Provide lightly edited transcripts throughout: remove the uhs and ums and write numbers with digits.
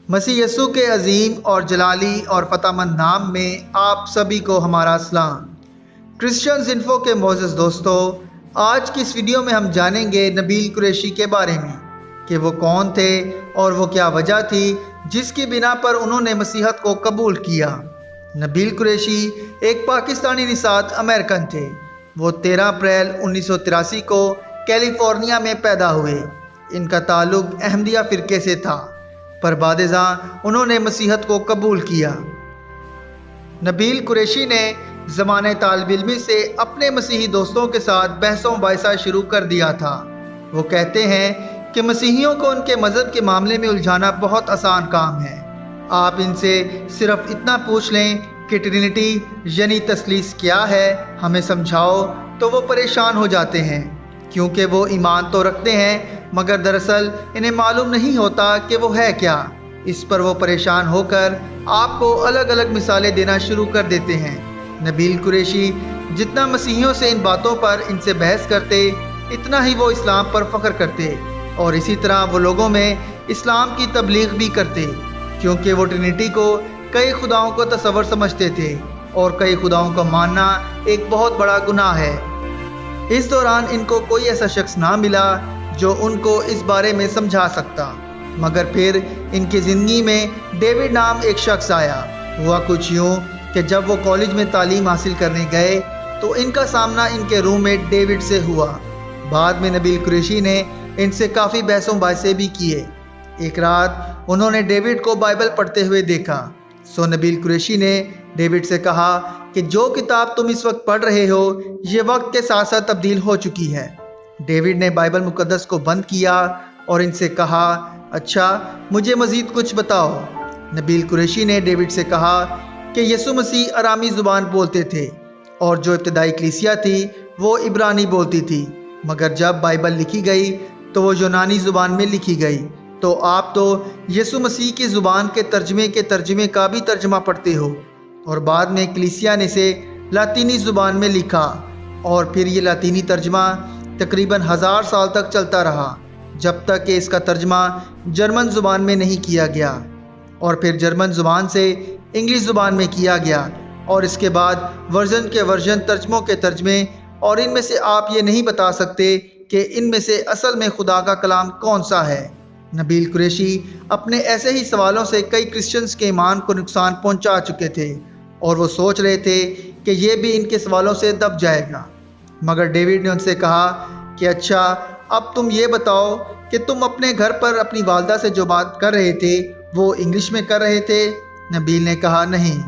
مسیح یسوع کے عظیم اور جلالی اور فتح مند نام میں آپ سبھی کو ہمارا سلام۔ کرسچنز انفو کے معزز دوستو، آج کی اس ویڈیو میں ہم جانیں گے نبیل قریشی کے بارے میں کہ وہ کون تھے اور وہ کیا وجہ تھی جس کی بنا پر انہوں نے مسیحیت کو قبول کیا۔ نبیل قریشی ایک پاکستانی نژاد امریکن تھے۔ وہ 13 اپریل 1983 کو کیلیفورنیا میں پیدا ہوئے۔ ان کا تعلق احمدیہ فرقے سے تھا، پر بعد ازاں انہوں نے مسیحیت کو قبول کیا۔ نبیل قریشی نے زمانۂ طالب علمی سے اپنے مسیحی دوستوں کے ساتھ بحث و مباحثہ شروع کر دیا تھا۔ وہ کہتے ہیں کہ مسیحیوں کو ان کے مذہب کے معاملے میں الجھانا بہت آسان کام ہے۔ آپ ان سے صرف اتنا پوچھ لیں کہ ٹرینٹی یعنی تثلیث کیا ہے، ہمیں سمجھاؤ، تو وہ پریشان ہو جاتے ہیں، کیونکہ وہ ایمان تو رکھتے ہیں مگر دراصل انہیں معلوم نہیں ہوتا کہ وہ ہے کیا۔ اس پر وہ پریشان ہو کر آپ کو الگ الگ مثالیں دینا شروع کر دیتے ہیں۔ نبیل قریشی جتنا مسیحیوں سے ان باتوں پر ان سے بحث کرتے، اتنا ہی وہ اسلام پر فخر کرتے، اور اسی طرح وہ لوگوں میں اسلام کی تبلیغ بھی کرتے، کیونکہ وہ ٹرینٹی کو کئی خداؤں کو تصور سمجھتے تھے، اور کئی خداؤں کو ماننا ایک بہت بڑا گناہ ہے۔ اس دوران ان کو کوئی ایسا شخص نہ ملا جو ان کو اس بارے میں سمجھا سکتا، مگر پھر ان کی زندگی میں ڈیوڈ نام ایک شخص آیا۔ ہوا کچھ یوں کہ جب وہ کالج میں تعلیم حاصل کرنے گئے تو ان کا سامنا ان کے روم میٹ ڈیوڈ سے ہوا۔ بعد میں نبیل قریشی نے ان سے کافی بحث و مباحثے بھی کیے۔ ایک رات انہوں نے ڈیوڈ کو بائبل پڑھتے ہوئے دیکھا، سو نبیل قریشی نے ڈیوڈ سے کہا کہ جو کتاب تم اس وقت پڑھ رہے ہو یہ وقت کے ساتھ ساتھ تبدیل ہو چکی ہے۔ ڈیوڈ نے بائبل مقدس کو بند کیا اور ان سے کہا، اچھا مجھے مزید کچھ بتاؤ۔ نبیل قریشی نے ڈیوڈ سے کہا کہ یسوع مسیح ارامی زبان بولتے تھے، اور جو ابتدائی کلیسیا تھی وہ عبرانی بولتی تھی، مگر جب بائبل لکھی گئی تو وہ یونانی زبان میں لکھی گئی، تو آپ تو یسوع مسیح کی زبان کے ترجمے کا بھی ترجمہ پڑھتے ہو، اور بعد میں کلیسیا نے اسے لاطینی زبان میں لکھا، اور پھر یہ لاطینی ترجمہ تقریباً 1000 سال تک چلتا رہا، جب تک کہ اس کا ترجمہ جرمن زبان میں نہیں کیا گیا، اور پھر جرمن زبان سے انگلش زبان میں کیا گیا، اور اس کے بعد ورژن کے ورژن ترجموں کے ترجمے، اور ان میں سے آپ یہ نہیں بتا سکتے کہ ان میں سے اصل میں خدا کا کلام کون سا ہے۔ نبیل قریشی اپنے ایسے ہی سوالوں سے کئی کرسچنز کے ایمان کو نقصان پہنچا چکے تھے، اور وہ سوچ رہے تھے کہ یہ بھی ان کے سوالوں سے دب جائے گا، مگر ڈیوڈ نے ان سے کہا کہ اچھا اب تم یہ بتاؤ کہ تم اپنے گھر پر اپنی والدہ سے جو بات کر رہے تھے وہ انگلش میں کر رہے تھے؟ نبیل نے کہا نہیں۔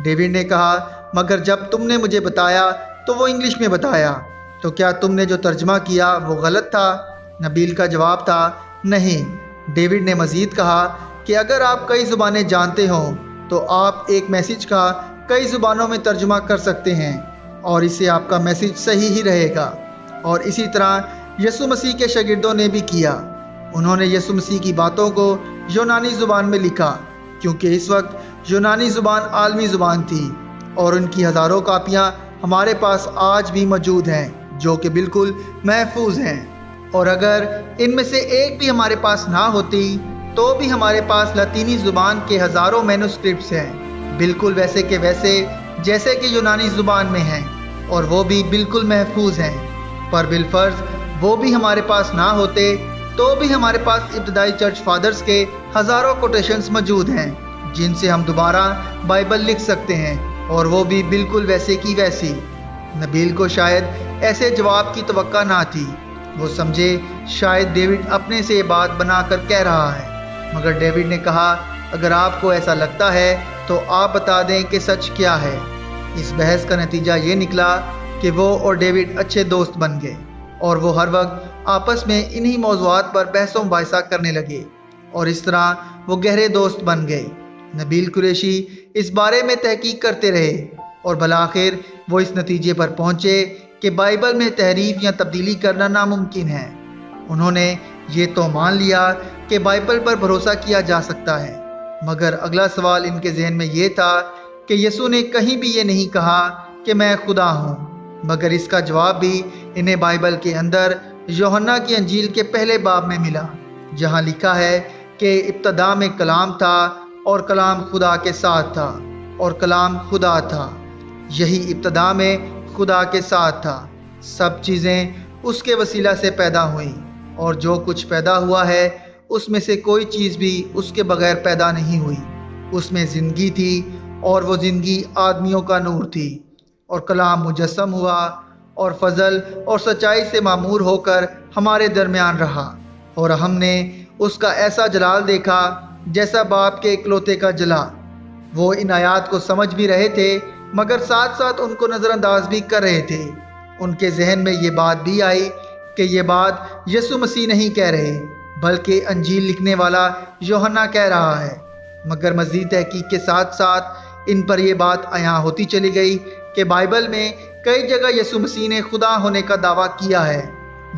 ڈیوڈ نے کہا مگر جب تم نے مجھے بتایا تو وہ انگلش میں بتایا، تو کیا تم نے جو ترجمہ کیا وہ غلط تھا؟ نبیل کا جواب تھا نہیں۔ ڈیوڈ نے مزید کہا کہ اگر آپ کئی زبانیں جانتے ہوں تو آپ ایک میسج کا کئی زبانوں میں ترجمہ کر سکتے ہیں، اور اس سے آپ کا میسج صحیح ہی رہے گا۔ اور اسی طرح یسوع مسیح کے شاگردوں نے بھی کیا۔ انہوں نے یسوع مسیح کی باتوں کو یونانی زبان میں لکھا، کیونکہ اس وقت یونانی زبان عالمی زبان تھی، اور ان کی ہزاروں کاپیاں ہمارے پاس آج بھی موجود ہیں جو کہ بالکل محفوظ ہیں، اور اگر ان میں سے ایک بھی ہمارے پاس نہ ہوتی تو بھی ہمارے پاس لاطینی زبان کے ہزاروں مینوسکرپٹس ہیں، بالکل ویسے کہ ویسے جیسے کہ یونانی زبان میں ہیں، اور وہ بھی بالکل محفوظ ہیں۔ پر بالفرض وہ بھی ہمارے پاس نہ ہوتے تو بھی ہمارے پاس ابتدائی چرچ فادرز کے ہزاروں کوٹیشنز موجود ہیں جن سے ہم دوبارہ بائبل لکھ سکتے ہیں، اور وہ بھی بالکل ویسے کی ویسی۔ نبیل کو شاید ایسے جواب کی توقع نہ تھی۔ وہ سمجھے شاید ڈیوڈ اپنے سے یہ بات بنا کر کہہ رہا ہے، مگر ڈیوڈ نے کہا اگر آپ کو ایسا لگتا ہے تو آپ بتا دیں کہ سچ کیا ہے۔ اس بحث کا نتیجہ یہ نکلا کہ وہ اور ڈیوڈ اچھے دوست بن گئے، اور وہ ہر وقت آپس میں انہی موضوعات پر بحث و مباحثہ کرنے لگے، اور اس طرح وہ گہرے دوست بن گئے۔ نبیل قریشی اس بارے میں تحقیق کرتے رہے، اور بالآخر وہ اس نتیجے پر پہنچے کہ بائبل میں تحریف یا تبدیلی کرنا ناممکن ہے۔ انہوں نے یہ تو مان لیا کہ بائبل پر بھروسہ کیا جا سکتا ہے، مگر اگلا سوال ان کے ذہن میں یہ تھا کہ یسوع نے کہیں بھی یہ نہیں کہا کہ میں خدا ہوں، مگر اس کا جواب بھی انہیں بائبل کے اندر یوحنا کی انجیل کے پہلے باب میں ملا، جہاں لکھا ہے کہ ابتدا میں کلام تھا اور کلام خدا کے ساتھ تھا اور کلام خدا تھا۔ یہی ابتدا میں خدا کے ساتھ تھا۔ سب چیزیں اس کے وسیلہ سے پیدا ہوئیں، اور جو کچھ پیدا ہوا ہے اس میں سے کوئی چیز بھی اس کے بغیر پیدا نہیں ہوئی۔ اس میں زندگی تھی، اور وہ زندگی آدمیوں کا نور تھی، اور کلام مجسم ہوا اور فضل اور سچائی سے معمور ہو کر ہمارے درمیان رہا، اور ہم نے اس کا ایسا جلال دیکھا جیسا باپ کے اکلوتے کا جلال۔ وہ ان آیات کو سمجھ بھی رہے تھے، مگر ساتھ ساتھ ان کو نظر انداز بھی کر رہے تھے۔ ان کے ذہن میں یہ بات بھی آئی کہ یہ بات یسوع مسیح نہیں کہہ رہے، بلکہ انجیل لکھنے والا یوحنا کہہ رہا ہے۔ مگر مزید تحقیق کے ساتھ ساتھ ان پر یہ بات عیاں ہوتی چلی گئی کہ بائبل میں کئی جگہ یسوع مسیح نے خدا ہونے کا دعویٰ کیا ہے۔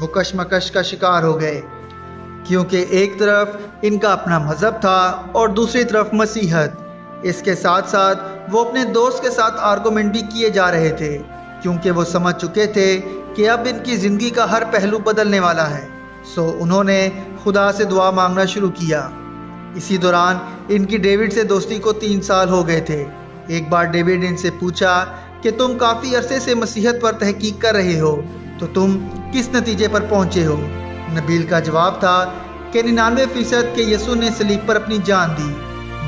وہ کشمکش کا شکار ہو گئے، کیونکہ ایک طرف ان کا اپنا مذہب تھا اور دوسری طرف مسیحت۔ اس کے ساتھ ساتھ وہ اپنے دوست کے ساتھ آرگومنٹ بھی کیے جا رہے تھے، کیونکہ وہ سمجھ چکے تھے کہ اب ان کی زندگی کا ہر پہلو بدلنے والا ہے۔ سو انہوں نے خدا سے دعا مانگنا شروع کیا۔ اسی دوران ان کی ڈیوڈ سے دوستی کو 3 سال ہو گئے تھے۔ ایک بار ڈیوڈ ان سے پوچھا کہ تم کافی عرصے سے مسیحت پر تحقیق کر رہے ہو، تو تم کس نتیجے پر پہنچے ہو؟ نبیل کا جواب تھا کہ 99% کہ یسوع نے صلیب پر اپنی جان دی،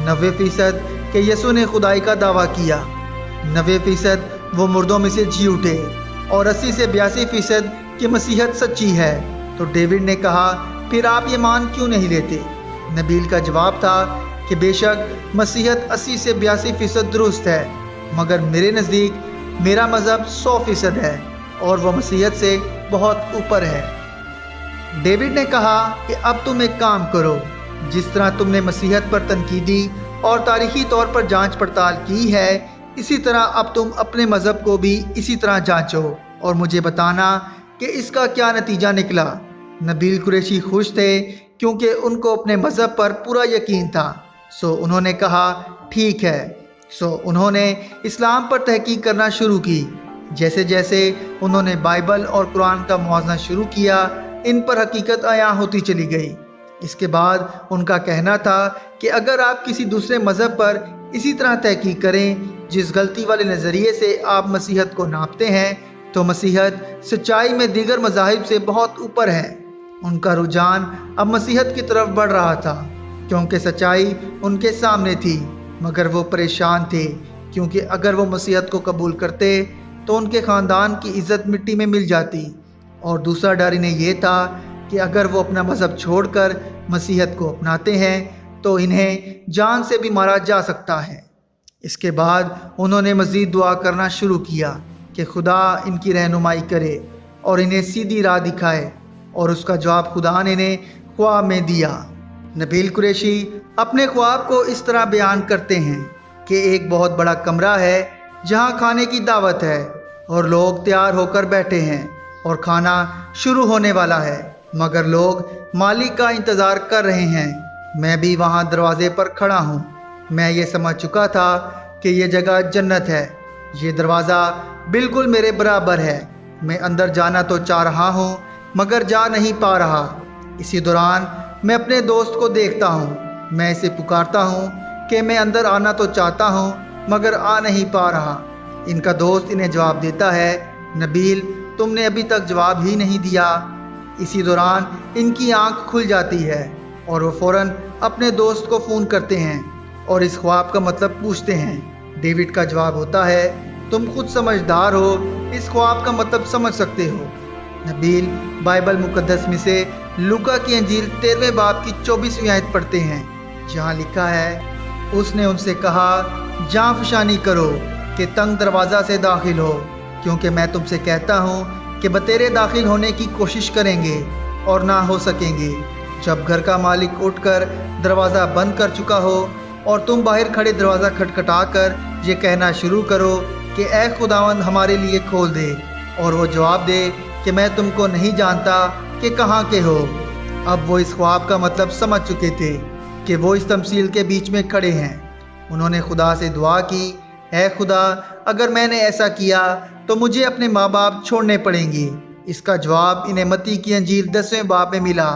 90% کہ یسوع نے خدائی کا دعویٰ کیا، 90% وہ مردوں میں سے جی اٹھے، اور 80 سے 82% کہ مسیحت سچی ہے۔ تو ڈیوڈ نے کہا، پھر آپ یہ مان کیوں نہیں لیتے؟ نبیل کا جواب تھا کہ بے شک مسیحت 80 سے 82% درست ہے، مگر میرے نزدیک میرا مذہب 100% ہے، اور وہ مسیحت سے بہت اوپر ہے۔ ڈیوڈ نے کہا کہ اب تم ایک کام کرو، جس طرح تم نے مسیحت پر تنقیدی اور تاریخی طور پر جانچ پڑتال کی ہے، اسی طرح اب تم اپنے مذہب کو بھی اسی طرح جانچو اور مجھے بتانا کہ اس کا کیا نتیجہ نکلا۔ نبیل قریشی خوش تھے کیونکہ ان کو اپنے مذہب پر پورا یقین تھا۔ سو انہوں نے کہا ٹھیک ہے۔ سو انہوں نے اسلام پر تحقیق کرنا شروع کی۔ جیسے جیسے انہوں نے بائبل اور قرآن کا موازنہ شروع کیا، ان پر حقیقت عیاں ہوتی چلی گئی۔ اس کے بعد ان کا کہنا تھا کہ اگر آپ کسی دوسرے مذہب پر اسی طرح تحقیق کریں جس غلطی والے نظریے سے آپ مسیحت کو ناپتے ہیں، تو مسیحت سچائی میں دیگر مذاہب سے بہت اوپر ہے۔ ان کا رجحان اب مسیحت کی طرف بڑھ رہا تھا، کیونکہ سچائی ان کے سامنے تھی، مگر وہ پریشان تھے کیونکہ اگر وہ مسیحت کو قبول کرتے تو ان کے خاندان کی عزت مٹی میں مل جاتی، اور دوسرا ڈر انہیں یہ تھا کہ اگر وہ اپنا مذہب چھوڑ کر مسیحت کو اپناتے ہیں تو انہیں جان سے بھی مارا جا سکتا ہے۔ اس کے بعد انہوں نے مزید دعا کرنا شروع کیا کہ خدا ان کی رہنمائی کرے اور انہیں سیدھی راہ دکھائے، اور اس کا جواب خدا نے انہیں خواب میں دیا۔ نبیل قریشی اپنے خواب کو اس طرح بیان کرتے ہیں کہ ایک بہت بڑا کمرہ ہے جہاں کھانے کی دعوت ہے، اور لوگ تیار ہو کر بیٹھے ہیں اور کھانا شروع ہونے والا ہے، مگر لوگ مالک کا انتظار کر رہے ہیں۔ میں بھی وہاں دروازے پر کھڑا ہوں۔ میں یہ سمجھ چکا تھا کہ یہ جگہ جنت ہے۔ یہ دروازہ بالکل میرے برابر ہے۔ میں اندر جانا تو چاہ رہا ہوں، مگر جا نہیں پا رہا۔ اسی دوران میں اپنے دوست کو دیکھتا ہوں۔ میں اسے پکارتا ہوں کہ میں اندر آنا تو چاہتا ہوں، مگر آ نہیں پا رہا۔ ان کا دوست انہیں جواب دیتا ہے، نبیل تم نے ابھی تک جواب ہی نہیں دیا۔ اسی دوران ان کی آنکھ کھل جاتی ہے اور وہ فوراً اپنے دوست کو فون کرتے ہیں اور اس خواب کا مطلب پوچھتے ہیں۔ ڈیوڈ کا جواب ہوتا ہے، تم خود سمجھدار ہو، اس خواب کا مطلب سمجھ سکتے ہو۔ نبیل بائبل مقدس میں سے لوکا کی انجیل 13ویں باب کی 24ویں آیت پڑھتے ہیں، جہاں لکھا ہے، اس نے ان سے کہا، جاں فشانی کرو کہ تنگ دروازہ سے داخل ہو، کیونکہ میں تم سے کہتا ہوں کہ بتیرے داخل ہونے کی کوشش کریں گے اور نہ ہو سکیں گے۔ جب گھر کا مالک اٹھ کر دروازہ بند کر چکا ہو اور تم باہر کھڑے دروازہ کھٹکھٹا کر یہ کہنا شروع کرو کہ اے خداوند ہمارے لیے کھول دے، اور وہ جواب دے کہ میں تم کو نہیں جانتا کہ کہاں کے ہو۔ اب وہ اس خواب کا مطلب سمجھ چکے تھے کہ وہ اس تمثیل کے بیچ میں کھڑے ہیں۔ انہوں نے خدا سے دعا کی، اے خدا اگر میں نے ایسا کیا تو مجھے اپنے ماں باپ چھوڑنے پڑیں گے۔ اس کا جواب انہیں متی کی انجیل 10ویں باب میں ملا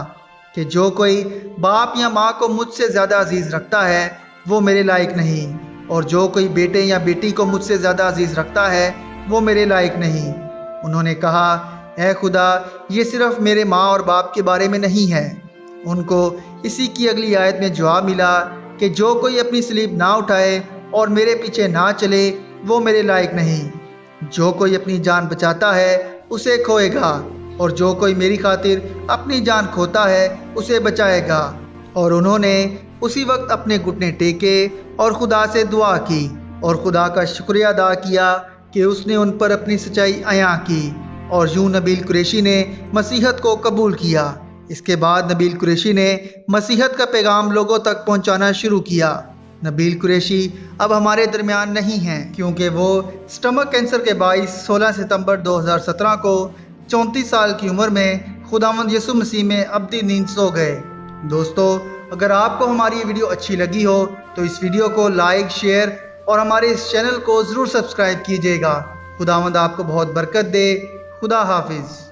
کہ جو کوئی باپ یا ماں کو مجھ سے زیادہ عزیز رکھتا ہے وہ میرے لائق نہیں، اور جو کوئی بیٹے یا بیٹی کو مجھ سے زیادہ عزیز رکھتا ہے وہ میرے لائق نہیں۔ انہوں نے کہا، اے خدا، یہ صرف میرے ماں اور باپ کے بارے میں نہیں ہے۔ ان کو اسی کی اگلی آیت میں جواب ملا کہ جو کوئی اپنی صلیب نہ اٹھائے اور میرے پیچھے نہ چلے وہ میرے لائق نہیں۔ جو کوئی اپنی جان بچاتا ہے اسے کھوئے گا، اور جو کوئی میری خاطر اپنی جان کھوتا ہے اسے بچائے گا۔ اور انہوں نے اسی وقت اپنے گھٹنے ٹیکے اور خدا سے دعا کی اور خدا کا شکریہ ادا کیا کہ اس نے ان پر اپنی سچائی عیاں کی، اور یوں نبیل قریشی نے مسیحیت کو قبول کیا۔ اس کے بعد نبیل قریشی نے مسیحیت کا پیغام لوگوں تک پہنچانا شروع کیا۔ نبیل قریشی اب ہمارے درمیان نہیں ہیں کیونکہ وہ سٹمک کینسر کے باعث 16 ستمبر 2017 کو 34 سال کی عمر میں خداوند یسوع مسیح میں ابدی نیند سو گئے۔ دوستو، اگر آپ کو ہماری یہ ویڈیو اچھی لگی ہو تو اس ویڈیو کو لائک، شیئر اور ہمارے اس چینل کو ضرور سبسکرائب کیجیے گا۔ خداوند آپ کو بہت برکت دے۔ خدا حافظ۔